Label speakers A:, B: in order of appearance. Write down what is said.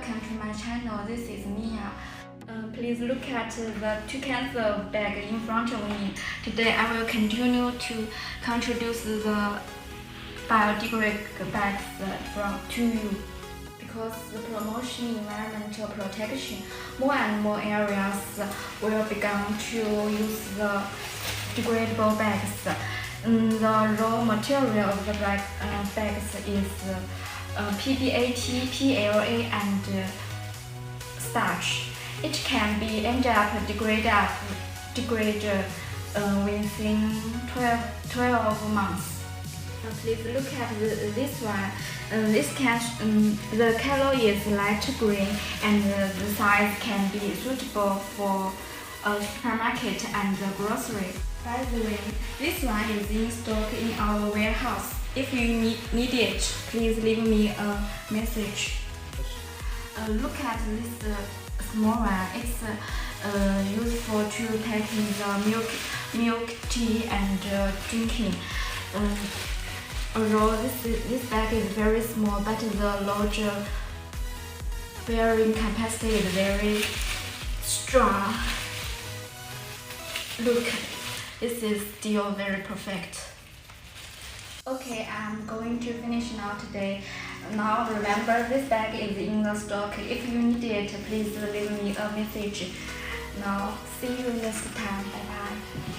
A: welcome to my channel. This is Mia. Please look at the two cans of bag in front of me. Today I will continue to introduce the biodegradable bags to you. Because the promotion environmental protection, more and more areas will begin to use the degradable bags. The raw material of the bags is PBAT, PLA, and starch. It can be end up degraded within 12 months. Please look at this one. This can the color is light green, and the size can be suitable for a supermarket and the grocery. By the way, this one is in stock in our warehouse. If you need it, please leave me a message. Look at this small one. It's useful to taking the milk, tea, and drinking. Although this bag is very small, but the load bearing capacity is very strong. Look, this is still very perfect. Okay, I'm going to finish now today. Now remember, this bag is in the stock. If you need it, please leave me a message. Now, see you next time. Bye bye.